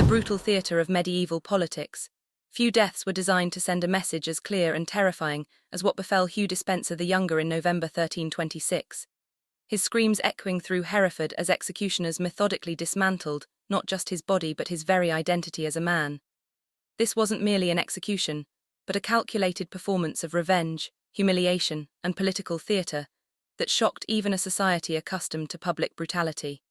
brutal theatre of medieval politics, few deaths were designed to send a message as clear and terrifying as what befell Hugh Despenser the Younger in November 1326. His screams echoing through Hereford as executioners methodically dismantled not just his body but his very identity as a man. This wasn't merely an execution, but a calculated performance of revenge, humiliation, and political theatre that shocked even a society accustomed to public brutality.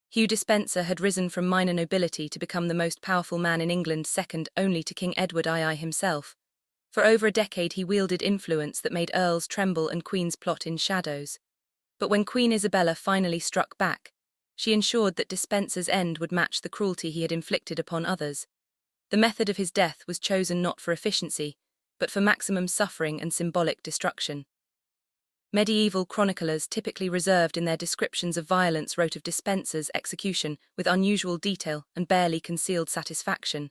Hugh Despenser had risen from minor nobility to become the most powerful man in England, second only to King Edward II himself. For over a decade he wielded influence that made earls tremble and queens plot in shadows. But when Queen Isabella finally struck back, she ensured that Despenser's end would match the cruelty he had inflicted upon others. The method of his death was chosen not for efficiency, but for maximum suffering and symbolic destruction. Medieval chroniclers typically reserved in their descriptions of violence wrote of Despenser's execution with unusual detail and barely concealed satisfaction.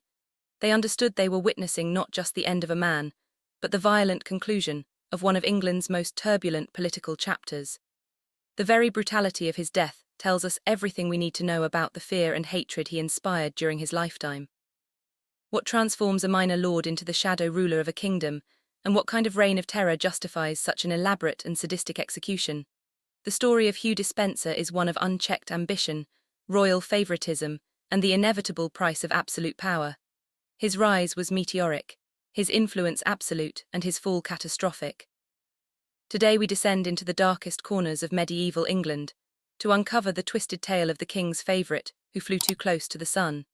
They understood they were witnessing not just the end of a man, but the violent conclusion of one of England's most turbulent political chapters. The very brutality of his death tells us everything we need to know about the fear and hatred he inspired during his lifetime. What transforms a minor lord into the shadow ruler of a kingdom, and what kind of reign of terror justifies such an elaborate and sadistic execution? The story of Hugh Despenser is one of unchecked ambition, royal favoritism, and the inevitable price of absolute power. His rise was meteoric, his influence absolute, and his fall catastrophic. Today we descend into the darkest corners of medieval England, to uncover the twisted tale of the king's favourite, who flew too close to the sun.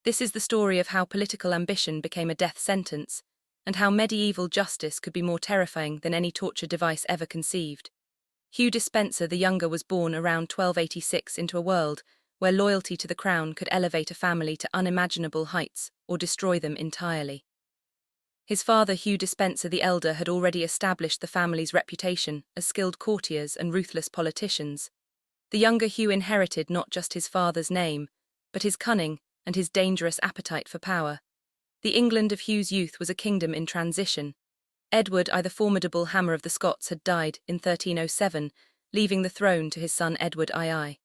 This is the story of how political ambition became a death sentence, and how medieval justice could be more terrifying than any torture device ever conceived. Hugh Despenser the Younger was born around 1286 into a world where loyalty to the crown could elevate a family to unimaginable heights or destroy them entirely. His father, Hugh Despenser the Elder, had already established the family's reputation as skilled courtiers and ruthless politicians. The younger Hugh inherited not just his father's name, but his cunning and his dangerous appetite for power. The England of Hugh's youth was a kingdom in transition. Edward I, the formidable Hammer of the Scots, had died in 1307, leaving the throne to his son Edward II.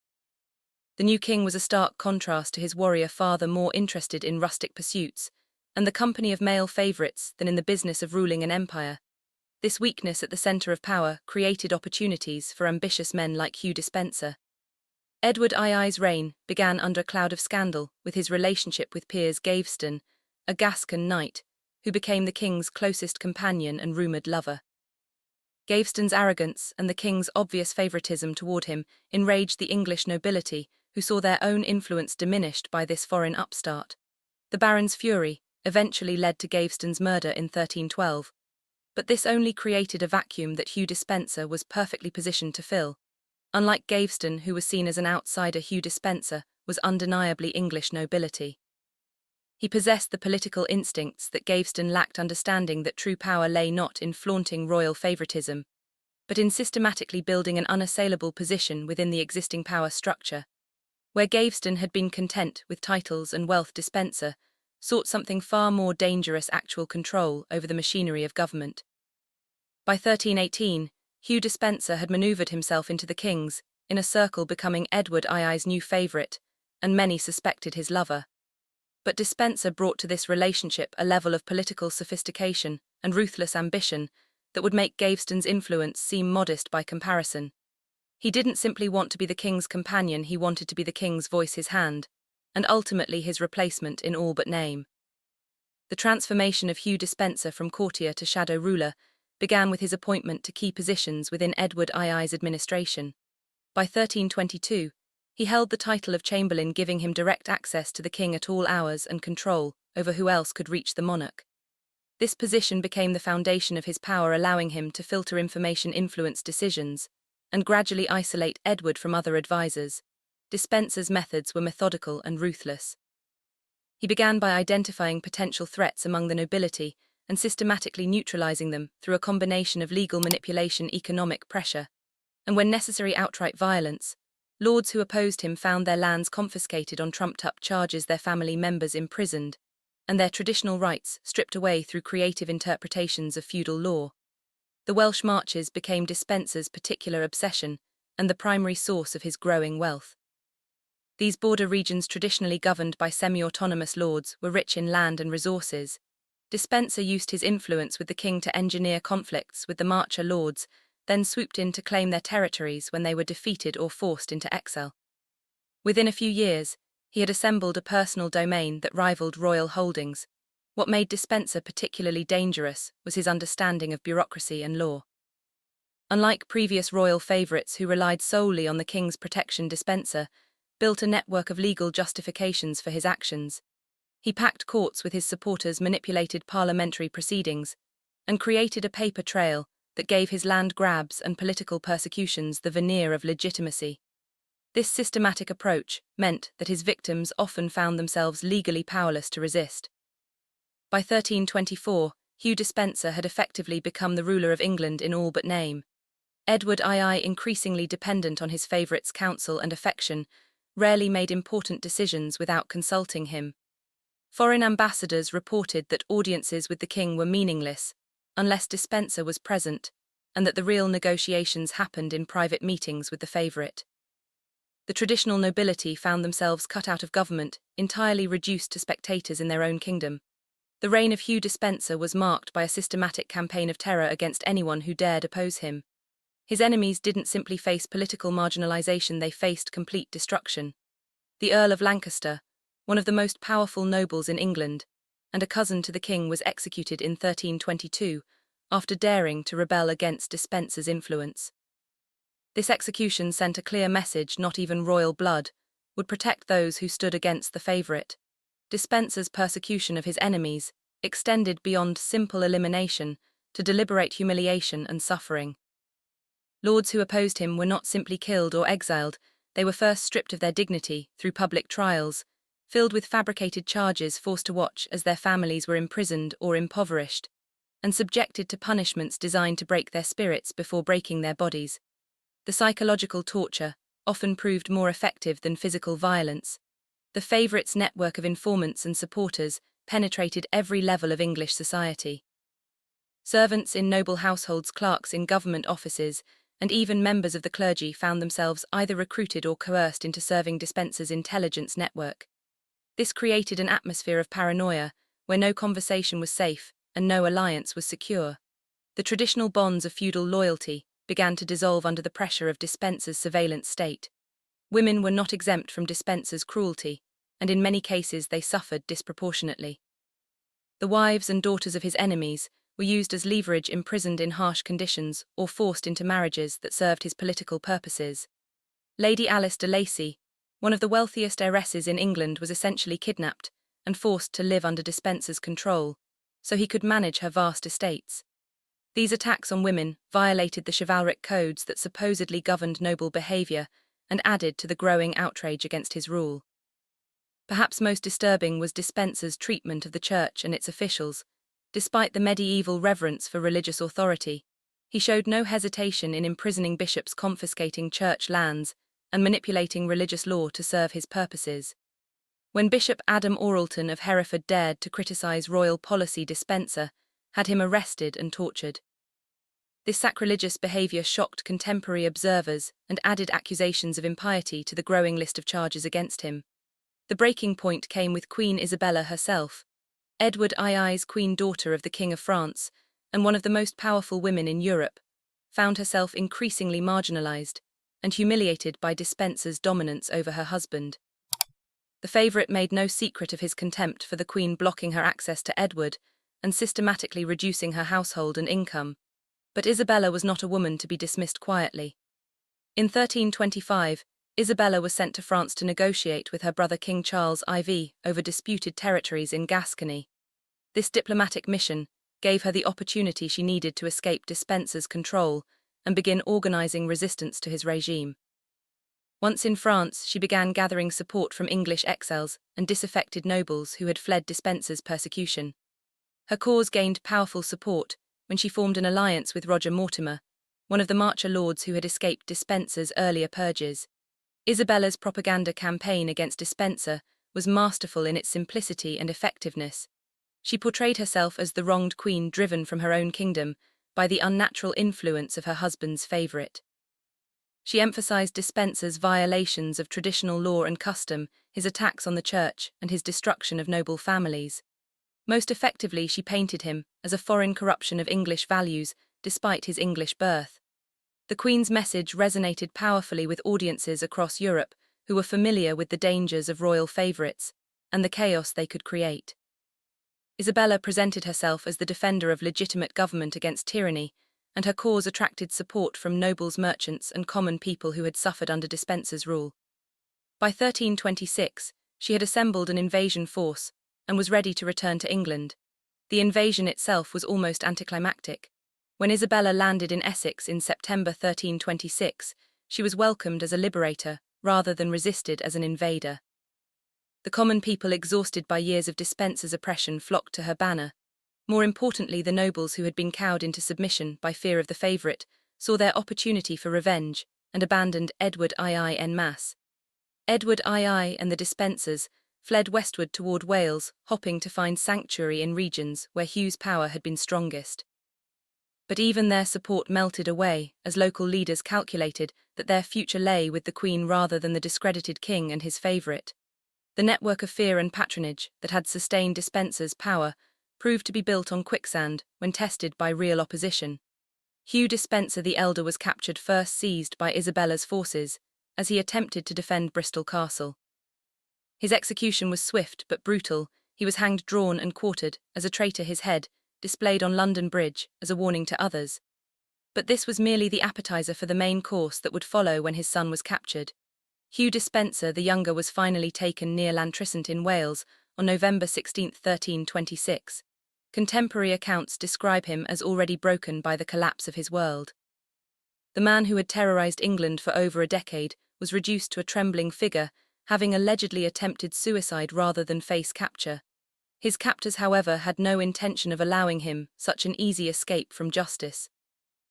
The new king was a stark contrast to his warrior father, more interested in rustic pursuits and the company of male favourites than in the business of ruling an empire. This weakness at the centre of power created opportunities for ambitious men like Hugh Despenser. Edward II's reign began under a cloud of scandal with his relationship with Piers Gaveston, a Gascon knight, who became the king's closest companion and rumoured lover. Gaveston's arrogance and the king's obvious favouritism toward him enraged the English nobility, who saw their own influence diminished by this foreign upstart. The baron's fury eventually led to Gaveston's murder in 1312, but this only created a vacuum that Hugh Despenser was perfectly positioned to fill. Unlike Gaveston, who was seen as an outsider, Hugh Despenser was undeniably English nobility. He possessed the political instincts that Gaveston lacked, understanding that true power lay not in flaunting royal favoritism, but in systematically building an unassailable position within the existing power structure. Where Gaveston had been content with titles and wealth, Despenser sought something far more dangerous: actual control over the machinery of government. By 1318, Hugh Despenser had manoeuvred himself into the king's inner circle, becoming Edward II's new favourite, and many suspected his lover. But Despenser brought to this relationship a level of political sophistication and ruthless ambition that would make Gaveston's influence seem modest by comparison. He didn't simply want to be the king's companion, he wanted to be the king's voice, his hand, and ultimately his replacement in all but name. The transformation of Hugh Despenser from courtier to shadow ruler began with his appointment to key positions within Edward II's administration. By 1322, he held the title of Chamberlain, giving him direct access to the king at all hours and control over who else could reach the monarch. This position became the foundation of his power, allowing him to filter information, influence decisions, and gradually isolate Edward from other advisors. Despenser's methods were methodical and ruthless. He began by identifying potential threats among the nobility and systematically neutralizing them through a combination of legal manipulation, economic pressure, and when necessary, outright violence. Lords who opposed him found their lands confiscated on trumped-up charges, their family members imprisoned, and their traditional rights stripped away through creative interpretations of feudal law. The Welsh marches became Despenser's particular obsession and the primary source of his growing wealth. These border regions, traditionally governed by semi-autonomous lords, were rich in land and resources. Despenser used his influence with the king to engineer conflicts with the Marcher lords, then swooped in to claim their territories when they were defeated or forced into exile. Within a few years, he had assembled a personal domain that rivaled royal holdings. What made Despenser particularly dangerous was his understanding of bureaucracy and law. Unlike previous royal favourites who relied solely on the king's protection, Despenser built a network of legal justifications for his actions. He packed courts with his supporters, manipulated parliamentary proceedings, and created a paper trail that gave his land grabs and political persecutions the veneer of legitimacy. This systematic approach meant that his victims often found themselves legally powerless to resist. By 1324, Hugh Despenser had effectively become the ruler of England in all but name. Edward II, increasingly dependent on his favourite's counsel and affection, rarely made important decisions without consulting him. Foreign ambassadors reported that audiences with the king were meaningless unless Despenser was present, and that the real negotiations happened in private meetings with the favourite. The traditional nobility found themselves cut out of government, entirely reduced to spectators in their own kingdom. The reign of Hugh Despenser was marked by a systematic campaign of terror against anyone who dared oppose him. His enemies didn't simply face political marginalization, they faced complete destruction. The Earl of Lancaster, one of the most powerful nobles in England, and a cousin to the king, was executed in 1322 after daring to rebel against Despenser's influence. This execution sent a clear message: not even royal blood would protect those who stood against the favourite. Despenser's persecution of his enemies extended beyond simple elimination to deliberate humiliation and suffering. Lords who opposed him were not simply killed or exiled, they were first stripped of their dignity through public trials, filled with fabricated charges, forced to watch as their families were imprisoned or impoverished, and subjected to punishments designed to break their spirits before breaking their bodies. The psychological torture often proved more effective than physical violence. The favourite's network of informants and supporters penetrated every level of English society. Servants in noble households, clerks in government offices, and even members of the clergy found themselves either recruited or coerced into serving Despenser's intelligence network. This created an atmosphere of paranoia, where no conversation was safe and no alliance was secure. The traditional bonds of feudal loyalty began to dissolve under the pressure of Despenser's surveillance state. Women were not exempt from Despenser's cruelty, and in many cases they suffered disproportionately. The wives and daughters of his enemies were used as leverage, imprisoned in harsh conditions, or forced into marriages that served his political purposes. Lady Alice de Lacy, one of the wealthiest heiresses in England, was essentially kidnapped and forced to live under Despenser's control, so he could manage her vast estates. These attacks on women violated the chivalric codes that supposedly governed noble behaviour and added to the growing outrage against his rule. Perhaps most disturbing was Despenser's treatment of the church and its officials. Despite the medieval reverence for religious authority, he showed no hesitation in imprisoning bishops, confiscating church lands, and manipulating religious law to serve his purposes. When Bishop Adam Oralton of Hereford dared to criticize royal policy, Despenser had him arrested and tortured. This sacrilegious behavior shocked contemporary observers and added accusations of impiety to the growing list of charges against him. The breaking point came with Queen Isabella herself, Edward II's queen, daughter of the King of France, and one of the most powerful women in Europe, found herself increasingly marginalized and humiliated by Despenser's dominance over her husband. The favourite made no secret of his contempt for the Queen, blocking her access to Edward and systematically reducing her household and income. But Isabella was not a woman to be dismissed quietly. In 1325, Isabella was sent to France to negotiate with her brother King Charles IV over disputed territories in Gascony. This diplomatic mission gave her the opportunity she needed to escape Despenser's control and begin organizing resistance to his regime. Once in France, she began gathering support from English exiles and disaffected nobles who had fled Despenser's persecution. Her cause gained powerful support when she formed an alliance with Roger Mortimer, one of the Marcher lords who had escaped Despenser's earlier purges. Isabella's propaganda campaign against Despenser was masterful in its simplicity and effectiveness. She portrayed herself as the wronged queen, driven from her own kingdom by the unnatural influence of her husband's favourite. She emphasized Despenser's violations of traditional law and custom, his attacks on the church, and his destruction of noble families. Most effectively, she painted him as a foreign corruption of English values, despite his English birth. The Queen's message resonated powerfully with audiences across Europe who were familiar with the dangers of royal favorites and the chaos they could create. Isabella presented herself as the defender of legitimate government against tyranny, and her cause attracted support from nobles, merchants, and common people who had suffered under Despenser's rule. By 1326, she had assembled an invasion force and was ready to return to England. The invasion itself was almost anticlimactic. When Isabella landed in Essex in September 1326, she was welcomed as a liberator rather than resisted as an invader. The common people, exhausted by years of Despenser's oppression, flocked to her banner. More importantly, the nobles who had been cowed into submission by fear of the favourite saw their opportunity for revenge and abandoned Edward II en masse. Edward II and the Despensers fled westward toward Wales, hoping to find sanctuary in regions where Hugh's power had been strongest. But even their support melted away as local leaders calculated that their future lay with the Queen rather than the discredited king and his favourite. The network of fear and patronage that had sustained Despenser's power proved to be built on quicksand when tested by real opposition. Hugh Despenser the Elder was captured, first seized by Isabella's forces, as he attempted to defend Bristol Castle. His execution was swift but brutal. He was hanged, drawn, and quartered as a traitor, his head displayed on London Bridge as a warning to others. But this was merely the appetizer for the main course that would follow when his son was captured. Hugh Despenser the Younger was finally taken near Llantrisant in Wales on November 16, 1326. Contemporary accounts describe him as already broken by the collapse of his world. The man who had terrorized England for over a decade was reduced to a trembling figure, having allegedly attempted suicide rather than face capture. His captors, however, had no intention of allowing him such an easy escape from justice.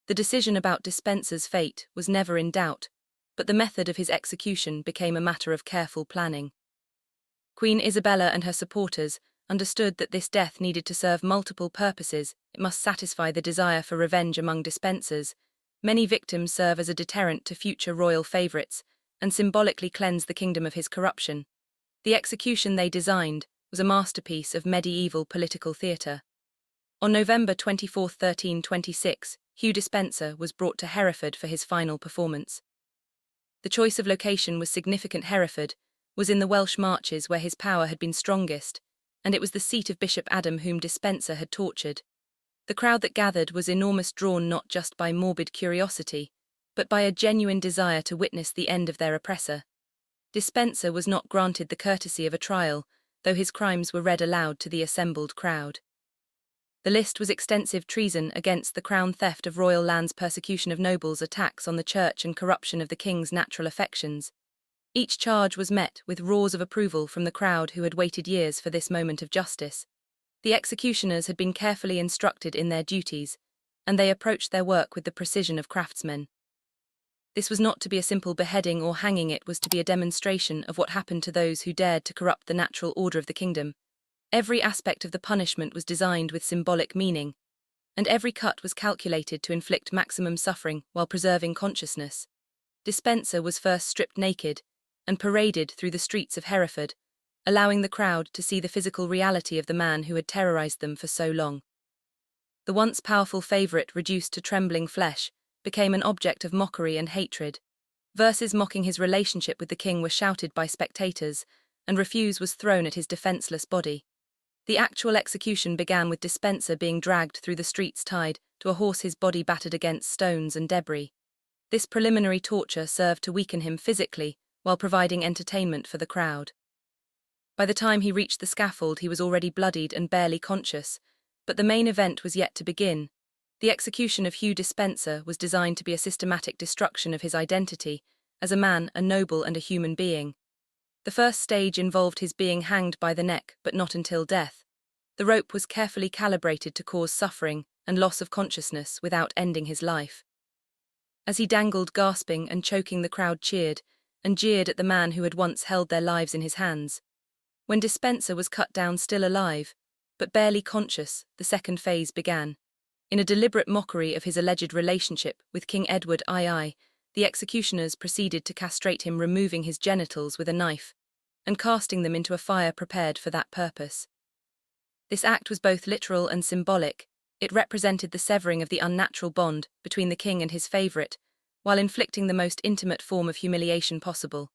The decision about Despenser's fate was never in doubt, but the method of his execution became a matter of careful planning. Queen Isabella and her supporters understood that this death needed to serve multiple purposes. It must satisfy the desire for revenge among Despensers. Many victims serve as a deterrent to future royal favourites and symbolically cleanse the kingdom of his corruption. The execution they designed was a masterpiece of medieval political theatre. On November 24, 1326, Hugh Despenser was brought to Hereford for his final performance. The choice of location was significant. Hereford was in the Welsh Marches where his power had been strongest, and it was the seat of Bishop Adam whom Despenser had tortured. The crowd that gathered was enormous, drawn not just by morbid curiosity, but by a genuine desire to witness the end of their oppressor. Despenser was not granted the courtesy of a trial, though his crimes were read aloud to the assembled crowd. The list was extensive: treason against the crown, theft of royal lands, persecution of nobles, attacks on the church, and corruption of the king's natural affections. Each charge was met with roars of approval from the crowd who had waited years for this moment of justice. The executioners had been carefully instructed in their duties, and they approached their work with the precision of craftsmen. This was not to be a simple beheading or hanging, it was to be a demonstration of what happened to those who dared to corrupt the natural order of the kingdom. Every aspect of the punishment was designed with symbolic meaning, and every cut was calculated to inflict maximum suffering while preserving consciousness. Despenser was first stripped naked and paraded through the streets of Hereford, allowing the crowd to see the physical reality of the man who had terrorized them for so long. The once powerful favourite, reduced to trembling flesh, became an object of mockery and hatred. Verses mocking his relationship with the king were shouted by spectators, and refuse was thrown at his defenceless body. The actual execution began with Despenser being dragged through the streets, tied to a horse, his body battered against stones and debris. This preliminary torture served to weaken him physically while providing entertainment for the crowd. By the time he reached the scaffold, he was already bloodied and barely conscious, but the main event was yet to begin. The execution of Hugh Despenser was designed to be a systematic destruction of his identity as a man, a noble, and a human being. The first stage involved his being hanged by the neck, but not until death. The rope was carefully calibrated to cause suffering and loss of consciousness without ending his life. As he dangled gasping and choking, the crowd cheered and jeered at the man who had once held their lives in his hands. When Despenser was cut down, still alive, but barely conscious, the second phase began. In a deliberate mockery of his alleged relationship with King Edward II, the executioners proceeded to castrate him, removing his genitals with a knife and casting them into a fire prepared for that purpose. This act was both literal and symbolic. It represented the severing of the unnatural bond between the king and his favourite, while inflicting the most intimate form of humiliation possible.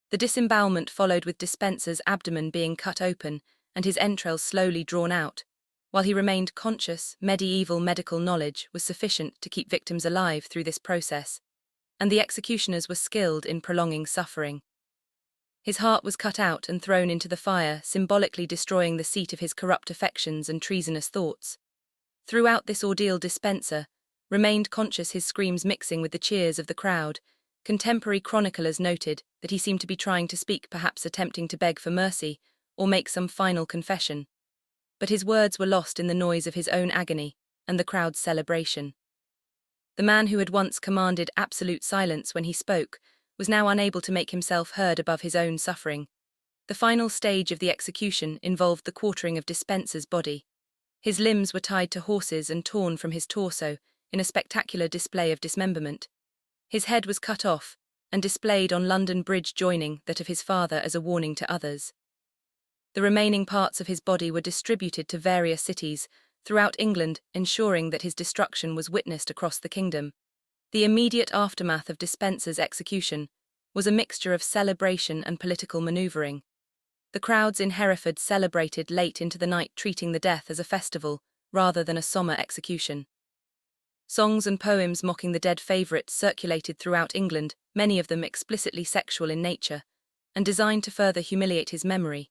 The disembowelment followed with Despenser's abdomen being cut open and his entrails slowly drawn out. While he remained conscious, medieval medical knowledge was sufficient to keep victims alive through this process, and the executioners were skilled in prolonging suffering. His heart was cut out and thrown into the fire, symbolically destroying the seat of his corrupt affections and treasonous thoughts. Throughout this ordeal, Despenser remained conscious, his screams mixing with the cheers of the crowd. Contemporary chroniclers noted that he seemed to be trying to speak, perhaps attempting to beg for mercy or make some final confession. But his words were lost in the noise of his own agony and the crowd's celebration. The man who had once commanded absolute silence when he spoke was now unable to make himself heard above his own suffering. The final stage of the execution involved the quartering of Despenser's body. His limbs were tied to horses and torn from his torso in a spectacular display of dismemberment. His head was cut off and displayed on London Bridge, joining that of his father as a warning to others. The remaining parts of his body were distributed to various cities throughout England, ensuring that his destruction was witnessed across the kingdom. The immediate aftermath of Despenser's execution was a mixture of celebration and political manoeuvring. The crowds in Hereford celebrated late into the night, treating the death as a festival rather than a sombre execution. Songs and poems mocking the dead favourite circulated throughout England, many of them explicitly sexual in nature, and designed to further humiliate his memory.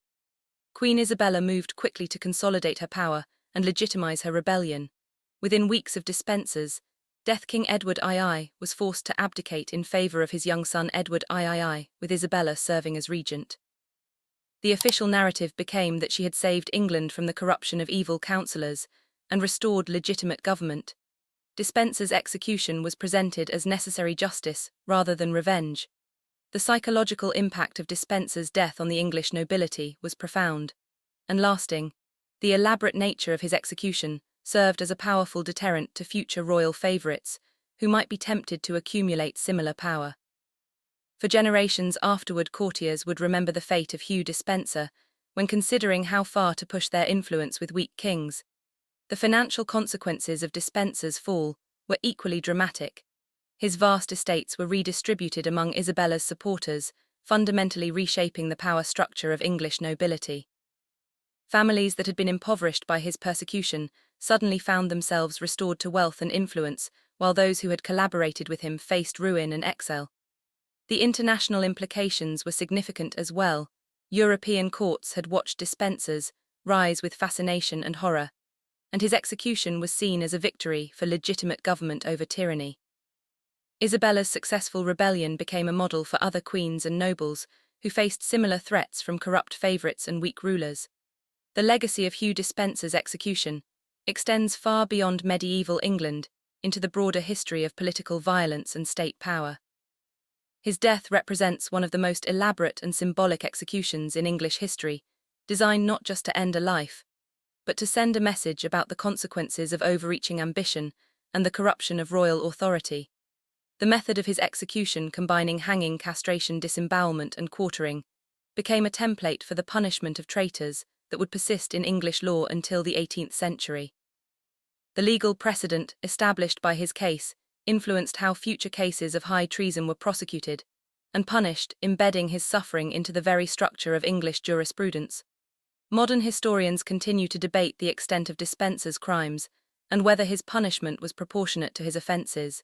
Queen Isabella moved quickly to consolidate her power and legitimise her rebellion. Within weeks of Despenser's death, King Edward II was forced to abdicate in favour of his young son Edward III, with Isabella serving as regent. The official narrative became that she had saved England from the corruption of evil counsellors and restored legitimate government. Despenser's execution was presented as necessary justice rather than revenge. The psychological impact of Despenser's death on the English nobility was profound and lasting. The elaborate nature of his execution served as a powerful deterrent to future royal favourites who might be tempted to accumulate similar power. For generations afterward, courtiers would remember the fate of Hugh Despenser when considering how far to push their influence with weak kings. The financial consequences of Despenser's fall were equally dramatic. His vast estates were redistributed among Isabella's supporters, fundamentally reshaping the power structure of English nobility. Families that had been impoverished by his persecution suddenly found themselves restored to wealth and influence, while those who had collaborated with him faced ruin and exile. The international implications were significant as well. European courts had watched Despenser's rise with fascination and horror, and his execution was seen as a victory for legitimate government over tyranny. Isabella's successful rebellion became a model for other queens and nobles who faced similar threats from corrupt favourites and weak rulers. The legacy of Hugh Despenser's execution extends far beyond medieval England into the broader history of political violence and state power. His death represents one of the most elaborate and symbolic executions in English history, designed not just to end a life, but to send a message about the consequences of overreaching ambition and the corruption of royal authority. The method of his execution, combining hanging, castration, disembowelment, and quartering, became a template for the punishment of traitors that would persist in English law until the 18th century. The legal precedent established by his case influenced how future cases of high treason were prosecuted and punished, embedding his suffering into the very structure of English jurisprudence. Modern historians continue to debate the extent of Despenser's crimes and whether his punishment was proportionate to his offences.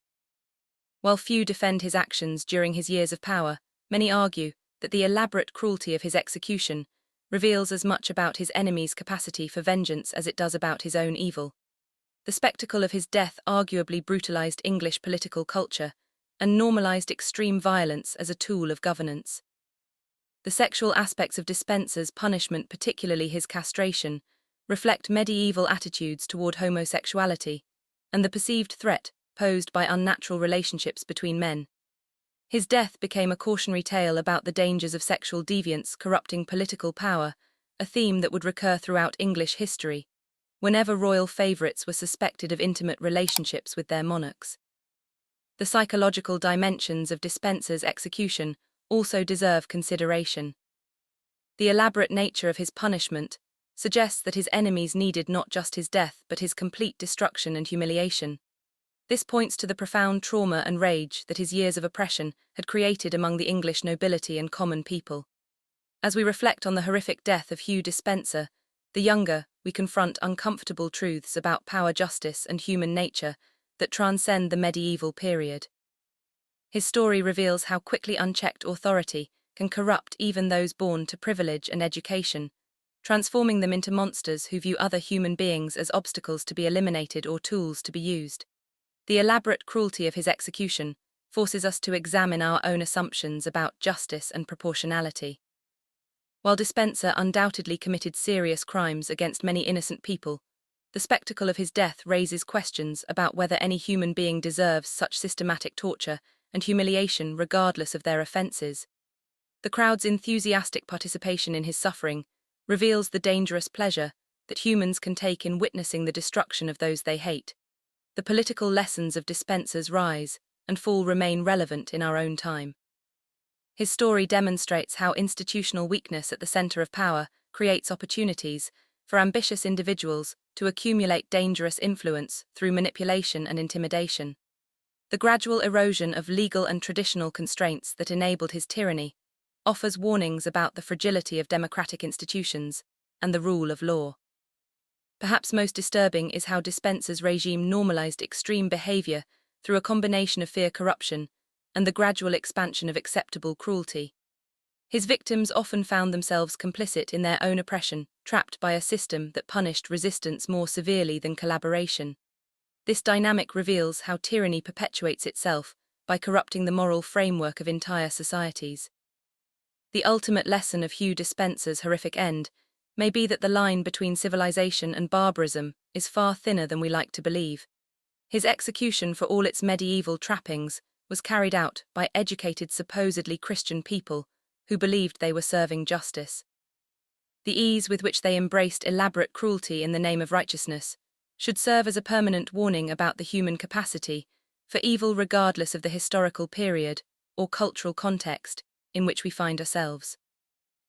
While few defend his actions during his years of power, many argue that the elaborate cruelty of his execution reveals as much about his enemy's capacity for vengeance as it does about his own evil. The spectacle of his death arguably brutalized English political culture and normalized extreme violence as a tool of governance. The sexual aspects of Despenser's punishment, particularly his castration, reflect medieval attitudes toward homosexuality and the perceived threat posed by unnatural relationships between men. His death became a cautionary tale about the dangers of sexual deviance corrupting political power, a theme that would recur throughout English history, whenever royal favourites were suspected of intimate relationships with their monarchs. The psychological dimensions of Dispenser's execution also deserve consideration. The elaborate nature of his punishment suggests that his enemies needed not just his death but his complete destruction and humiliation. This points to the profound trauma and rage that his years of oppression had created among the English nobility and common people. As we reflect on the horrific death of Hugh Despenser, the Younger, we confront uncomfortable truths about power, justice, and human nature that transcend the medieval period. His story reveals how quickly unchecked authority can corrupt even those born to privilege and education, transforming them into monsters who view other human beings as obstacles to be eliminated or tools to be used. The elaborate cruelty of his execution forces us to examine our own assumptions about justice and proportionality. While Despenser undoubtedly committed serious crimes against many innocent people, the spectacle of his death raises questions about whether any human being deserves such systematic torture and humiliation regardless of their offenses. The crowd's enthusiastic participation in his suffering reveals the dangerous pleasure that humans can take in witnessing the destruction of those they hate. The political lessons of Despenser's rise and fall remain relevant in our own time. His story demonstrates how institutional weakness at the center of power creates opportunities for ambitious individuals to accumulate dangerous influence through manipulation and intimidation. The gradual erosion of legal and traditional constraints that enabled his tyranny offers warnings about the fragility of democratic institutions and the rule of law. Perhaps most disturbing is how Despenser's regime normalized extreme behavior through a combination of fear, corruption, and the gradual expansion of acceptable cruelty. His victims often found themselves complicit in their own oppression, trapped by a system that punished resistance more severely than collaboration. This dynamic reveals how tyranny perpetuates itself by corrupting the moral framework of entire societies. The ultimate lesson of Hugh Despenser's horrific end may be that the line between civilization and barbarism is far thinner than we like to believe. His execution, for all its medieval trappings, was carried out by educated, supposedly Christian people who believed they were serving justice. The ease with which they embraced elaborate cruelty in the name of righteousness should serve as a permanent warning about the human capacity for evil regardless of the historical period or cultural context in which we find ourselves.